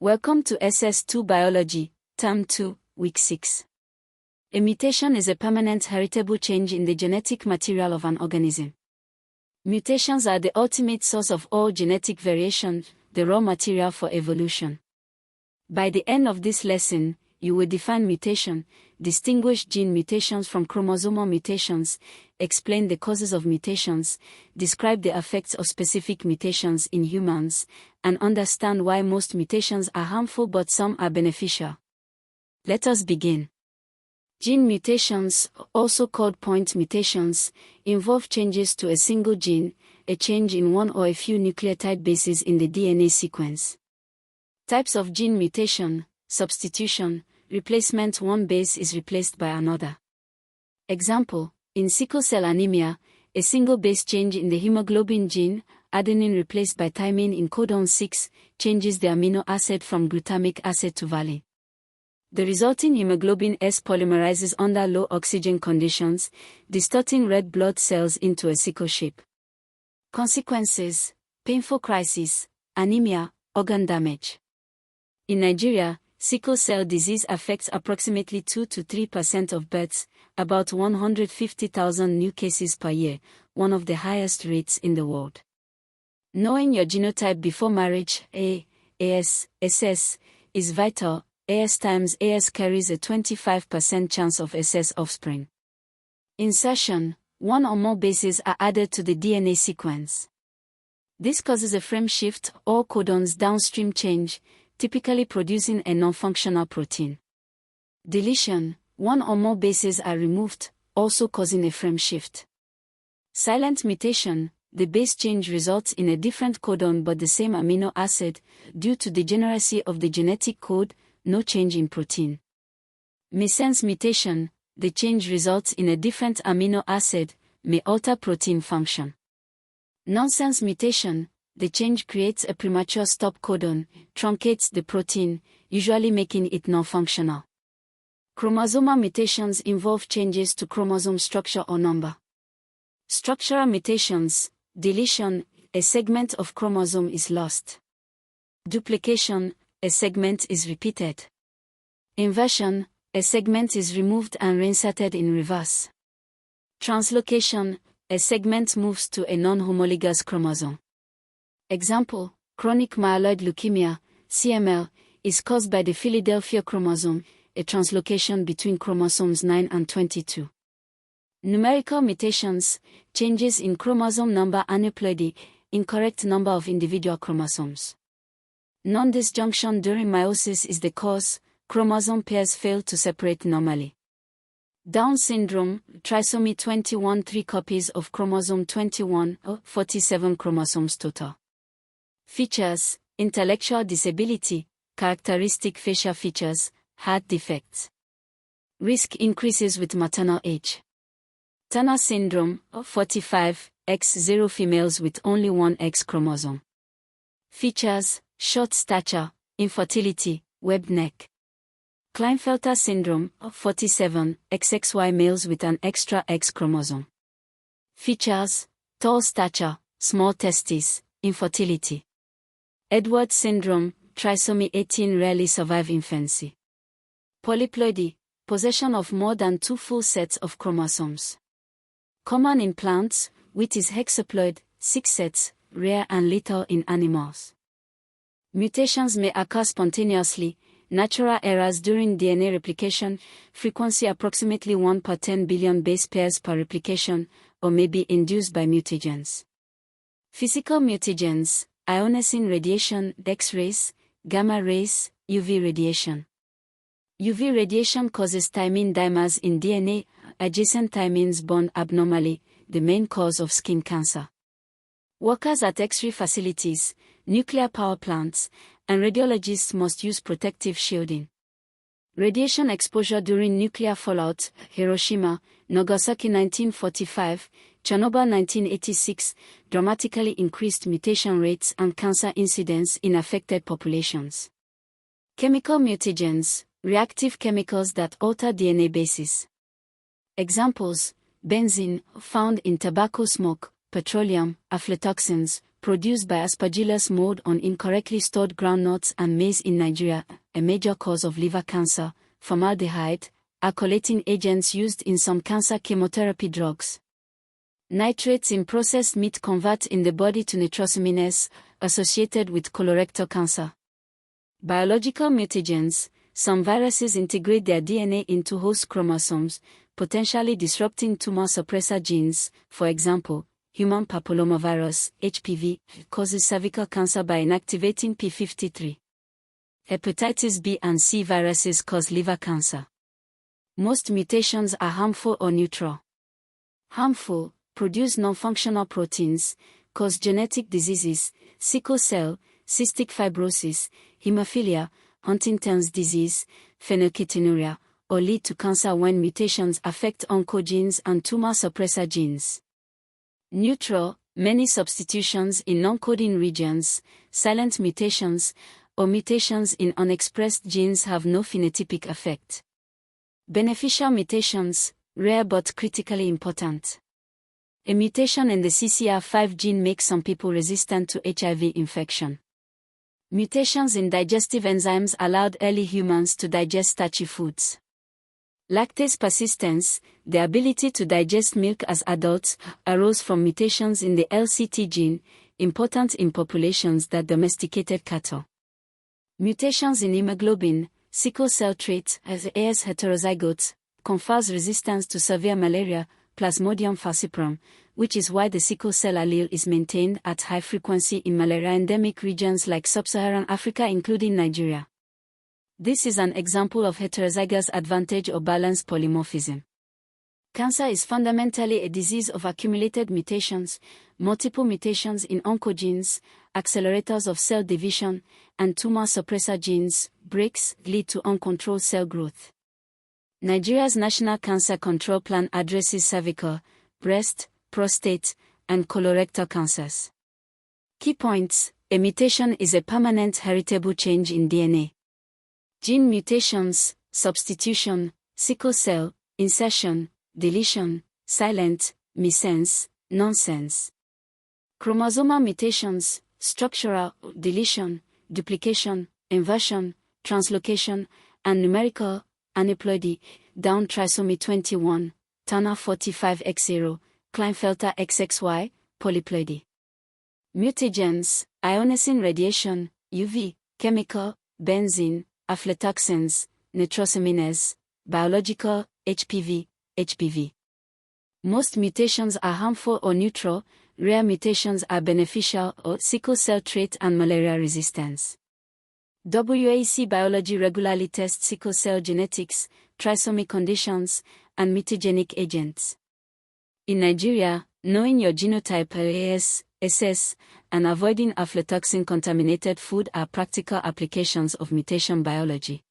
Welcome to SS2 Biology, Term 2, Week 6. A mutation is a permanent heritable change in the genetic material of an organism. Mutations are the ultimate source of all genetic variation, the raw material for evolution. By the end of this lesson, you will define mutation, distinguish gene mutations from chromosomal mutations, explain the causes of mutations, describe the effects of specific mutations in humans, and understand why most mutations are harmful but some are beneficial. Let us begin. Gene mutations, also called point mutations, involve changes to a single gene, a change in one or a few nucleotide bases in the DNA sequence. Types of gene mutation: substitution, replacement. One base is replaced by another. Example: in sickle cell anemia, a single base change in the hemoglobin gene, adenine replaced by thymine in codon 6, changes the amino acid from glutamic acid to valine. The resulting hemoglobin S polymerizes under low oxygen conditions, distorting red blood cells into a sickle shape. Consequences: painful crisis, anemia, organ damage. In Nigeria, sickle cell disease affects approximately 2 to 3% of births, about 150,000 new cases per year, one of the highest rates in the world. Knowing your genotype before marriage, AS, SS, is vital. AS times AS carries a 25% chance of SS offspring. Insertion: one or more bases are added to the DNA sequence. This causes a frame shift or codon's downstream change, typically producing a non-functional protein. Deletion: one or more bases are removed, also causing a frame shift. Silent mutation: the base change results in a different codon but the same amino acid, due to degeneracy of the genetic code, no change in protein. Missense mutation: the change results in a different amino acid, may alter protein function. Nonsense mutation: the change creates a premature stop codon, truncates the protein, usually making it non-functional. Chromosomal mutations involve changes to chromosome structure or number. Structural mutations: deletion, a segment of chromosome is lost. Duplication, a segment is repeated. Inversion, a segment is removed and reinserted in reverse. Translocation, a segment moves to a non-homologous chromosome. Example: chronic myeloid leukemia, CML, is caused by the Philadelphia chromosome, a translocation between chromosomes 9 and 22. Numerical mutations: changes in chromosome number. Aneuploidy, incorrect number of individual chromosomes. Non-disjunction during meiosis is the cause, chromosome pairs fail to separate normally. Down syndrome, trisomy 21, 3 copies of chromosome 21, 47 chromosomes total. Features: intellectual disability, characteristic facial features, heart defects. Risk increases with maternal age. Turner syndrome, 45, X0 females with only one X chromosome. Features: short stature, infertility, webbed neck. Klinefelter syndrome, 47, XXY males with an extra X chromosome. Features: tall stature, small testes, infertility. Edwards syndrome, trisomy 18 rarely survive infancy. Polyploidy, possession of more than 2 full sets of chromosomes. Common in plants, wheat is hexaploid, 6 sets, rare and lethal in animals. Mutations may occur spontaneously, natural errors during DNA replication, frequency approximately 1 per 10 billion base pairs per replication, or may be induced by mutagens. Physical mutagens: ionosine radiation, X-rays, gamma rays, UV radiation. UV radiation causes thymine dimers in DNA, adjacent thymines bond abnormally, the main cause of skin cancer. Workers at X-ray facilities, nuclear power plants, and radiologists must use protective shielding. Radiation exposure during nuclear fallout: Hiroshima, Nagasaki 1945, Chernobyl 1986, dramatically increased mutation rates and cancer incidence in affected populations. Chemical mutagens: reactive chemicals that alter DNA bases. Examples: benzene, found in tobacco smoke, petroleum, aflatoxins, produced by Aspergillus mold on incorrectly stored groundnuts and maize in Nigeria, a major cause of liver cancer. Formaldehyde, alkylating agents used in some cancer chemotherapy drugs. Nitrates in processed meat convert in the body to nitrosamines, associated with colorectal cancer. Biological mutagens. Some viruses integrate their DNA into host chromosomes, potentially disrupting tumor suppressor genes. For example, human papillomavirus, HPV, causes cervical cancer by inactivating p53. Hepatitis B and C viruses cause liver cancer. Most mutations are harmful or neutral. Harmful, produce non-functional proteins, cause genetic diseases, sickle cell, cystic fibrosis, hemophilia, Huntington's disease, phenylketonuria, or lead to cancer when mutations affect oncogenes and tumor suppressor genes. Neutral, many substitutions in non-coding regions, silent mutations, or mutations in unexpressed genes have no phenotypic effect. Beneficial mutations, rare but critically important. A mutation in the CCR5 gene makes some people resistant to HIV infection. Mutations in digestive enzymes allowed early humans to digest starchy foods. Lactase persistence, the ability to digest milk as adults, arose from mutations in the LCT gene, important in populations that domesticated cattle. Mutations in hemoglobin, sickle cell trait, as AS heterozygotes, confers resistance to severe malaria, Plasmodium falciparum, which is why the sickle cell allele is maintained at high frequency in malaria-endemic regions like sub-Saharan Africa including Nigeria. This is an example of heterozygous advantage or balanced polymorphism. Cancer is fundamentally a disease of accumulated mutations, multiple mutations in oncogenes, accelerators of cell division, and tumor suppressor genes, BRCs, lead to uncontrolled cell growth. Nigeria's National Cancer Control Plan addresses cervical, breast, prostate, and colorectal cancers. Key points: a mutation is a permanent heritable change in DNA. Gene mutations, substitution, sickle cell, insertion, deletion, silent, missense, nonsense. Chromosomal mutations, structural, deletion, duplication, inversion, translocation, and numerical, aneuploidy, Down trisomy 21, Turner 45X0, Klinefelter XXY, polyploidy. Mutagens, ionosine radiation, UV, chemical, benzene, aflatoxins, nitrosamines, biological, HPV. Most mutations are harmful or neutral, rare mutations are beneficial or sickle cell trait and malaria resistance. WAEC Biology regularly tests sickle cell genetics, trisomy conditions, and mutagenic agents. In Nigeria, knowing your genotype AS, SS, and avoiding aflatoxin-contaminated food are practical applications of mutation biology.